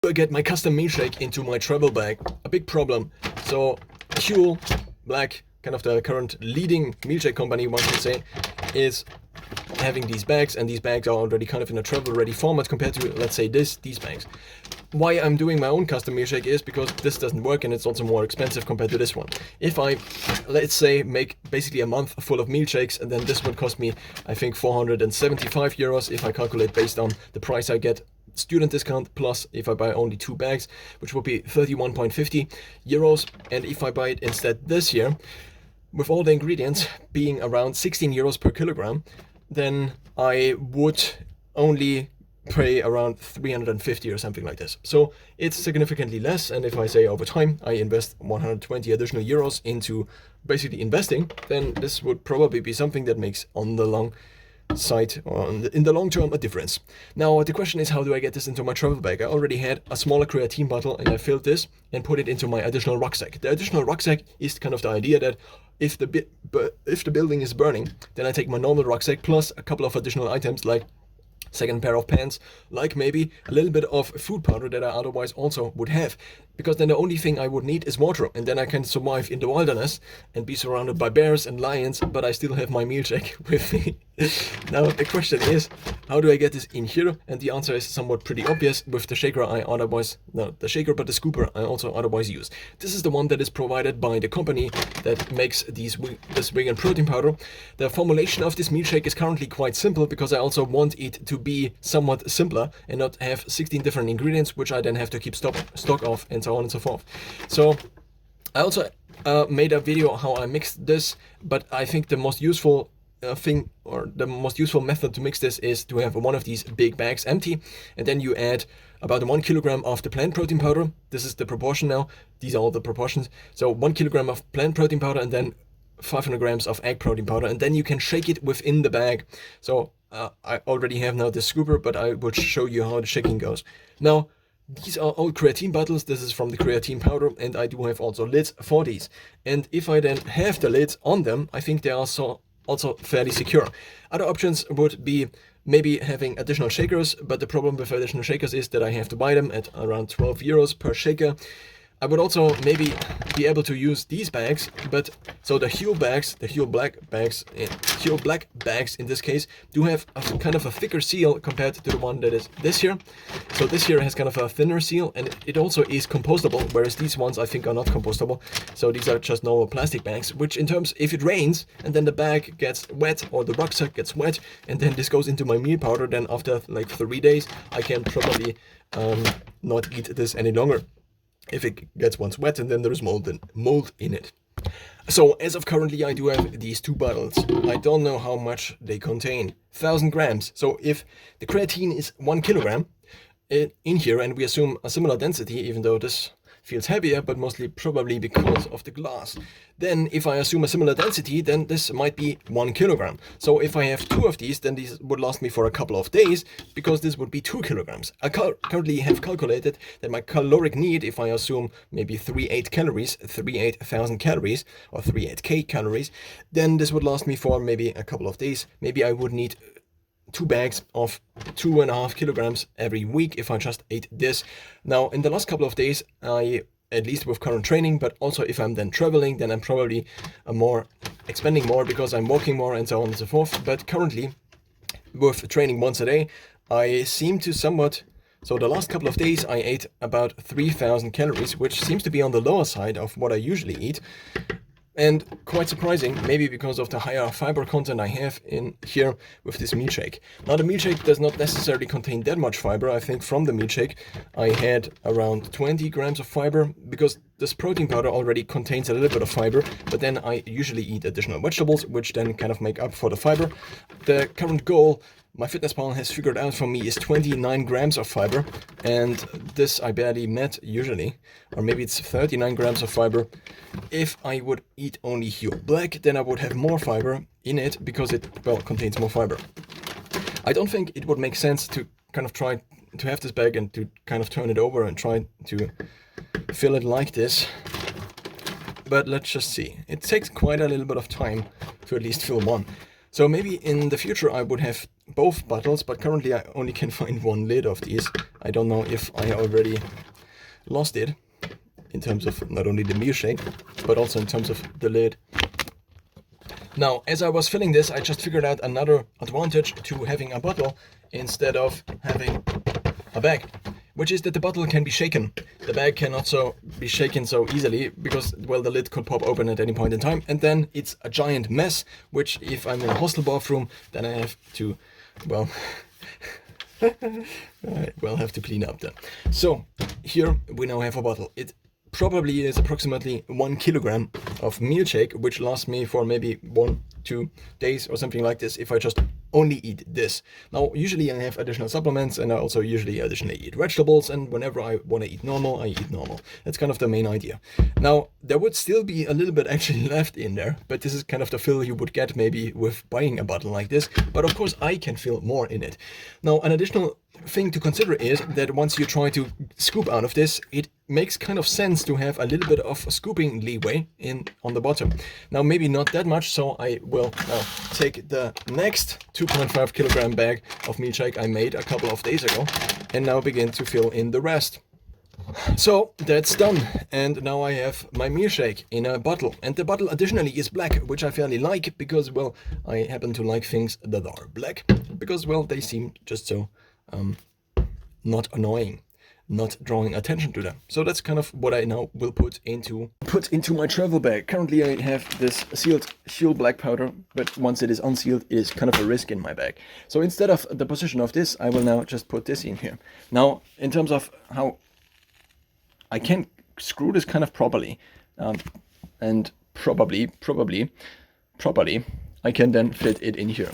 do I get my custom milkshake into my travel bag? A big problem. So Huel Black, kind of the current leading milkshake company, one could say, is having these bags, and these bags are already kind of in a travel ready format compared to, let's say, these bags. Why I'm doing my own custom milkshake is because this doesn't work, and it's also more expensive compared to this one. If I, let's say, make basically a month full of milkshakes, and then this would cost me, I think, 475 euros if I calculate based on the price I get student discount, plus if I buy only 2 bags, which would be 31.50 euros. And if I buy it instead this year, with all the ingredients being around 16 euros per kilogram, then I would only pay around 350 or something like this. So it's significantly less, and if I say over time I invest 120 additional euros into basically investing, then this would probably be something that makes on the long side, or in the long term, a difference. Now the question is, how do I get this into my travel bag? I already had a smaller creatine bottle, and I filled this and put it into my additional rucksack. The additional rucksack is kind of the idea that if the building is burning, then I take my normal rucksack plus a couple of additional items, like second pair of pants, like maybe a little bit of food powder that I otherwise also would have, because then the only thing I would need is water, and then I can survive in the wilderness and be surrounded by bears and lions, but I still have my milkshake with me. Now the question is, how do I get this in here? And the answer is somewhat pretty obvious with the shaker the scooper I also otherwise use. This is the one that is provided by the company that makes this vegan protein powder. The formulation of this milkshake is currently quite simple, because I also want it to be somewhat simpler and not have 16 different ingredients, which I then have to keep stock of, and so on and so forth. So I also made a video how I mixed this, but I think the most useful thing, or the most useful method to mix this, is to have one of these big bags empty, and then you add about 1 kilogram of the plant protein powder. This is the proportion now. These are all the proportions. So 1 kilogram of plant protein powder, and then 500 grams of egg protein powder, and then you can shake it within the bag. So I already have now the scooper, but I will show you how the shaking goes. Now, these are all creatine bottles. This is from the creatine powder, and I do have also lids for these. And if I then have the lids on them, I think they are also fairly secure. Other options would be maybe having additional shakers, but the problem with additional shakers is that I have to buy them at around 12 euros per shaker. I would also maybe be able to use these bags, but so the Huel Black bags in this case do have a kind of a thicker seal compared to the one that is this here. So this here has kind of a thinner seal, and it also is compostable, whereas these ones I think are not compostable. So these are just normal plastic bags, which in terms, if it rains and then the bag gets wet or the rucksack gets wet, and then this goes into my meal powder, then after like 3 days I can probably not eat this any longer, if it gets once wet and then there is mold in it. So as of currently, I do have these 2 bottles. I don't know how much they contain. 1,000 grams. So if the creatine is 1 kilogram in here, and we assume a similar density, even though this feels heavier, but mostly probably because of the glass, then if I assume a similar density, then this might be 1 kilogram. So if I have 2 of these, then these would last me for a couple of days, because this would be 2 kilograms. I currently have calculated that my caloric need, if I assume maybe 38,000 calories, or 38k calories, then this would last me for maybe a couple of days. Maybe I would need 2 bags of 2.5 kilograms every week if I just ate this. Now, in the last couple of days, at least with current training, but also if I'm then traveling, then I'm probably expending more because I'm walking more and so on and so forth. But currently, with training once a day, I seem to somewhat... So the last couple of days, I ate about 3,000 calories, which seems to be on the lower side of what I usually eat. And quite surprising, maybe because of the higher fiber content I have in here with this milkshake. Now, the milkshake does not necessarily contain that much fiber. I think from the milkshake I had around 20 grams of fiber, because this protein powder already contains a little bit of fiber, but then I usually eat additional vegetables, which then kind of make up for the fiber. The current goal MyFitnessPal has figured out for me is 29 grams of fiber, and this I barely met usually, or maybe it's 39 grams of fiber. If I would eat only Huel Black, then I would have more fiber in it, because it, well, contains more fiber. I don't think it would make sense to kind of try to have this bag and to kind of turn it over and try to fill it like this. But let's just see. It takes quite a little bit of time to at least fill one. So maybe in the future I would have both bottles, but currently I only can find one lid of these. I don't know if I already lost it in terms of not only the milkshake, but also in terms of the lid. Now, as I was filling this, I just figured out another advantage to having a bottle instead of having a bag, which is that the bottle can be shaken. The bag cannot be shaken so easily because, well, the lid could pop open at any point in time, and then it's a giant mess, which if I'm in a hostel bathroom, then I have to, well, I will have to clean up then. So here we now have a bottle. It probably is approximately 1 kilogram of milkshake, which lasts me for maybe 1-2 days or something like this if I just only eat this. Now, usually I have additional supplements, and I also usually additionally eat vegetables, and whenever I want to eat normal, I eat normal. That's kind of the main idea. Now, there would still be a little bit actually left in there, but this is kind of the fill you would get maybe with buying a bottle like this, but of course I can fill more in it. Now, an additional thing to consider is that once you try to scoop out of this, it makes kind of sense to have a little bit of scooping leeway on the bottom. Now, maybe not that much, so I will now take the next 2.5 kilogram bag of milkshake I made a couple of days ago and now begin to fill in the rest. So that's done, and now I have my milkshake in a bottle, and the bottle additionally is black, which I fairly like because, well, I happen to like things that are black because, well, they seem just so not annoying, not drawing attention to them. So that's kind of what I now will put into my travel bag. Currently I have this sealed Huel black powder, but once it is unsealed, it is kind of a risk in my bag. So instead of the position of this, I will now just put this in here. Now, in terms of how I can screw this kind of properly, and probably I can then fit it in here.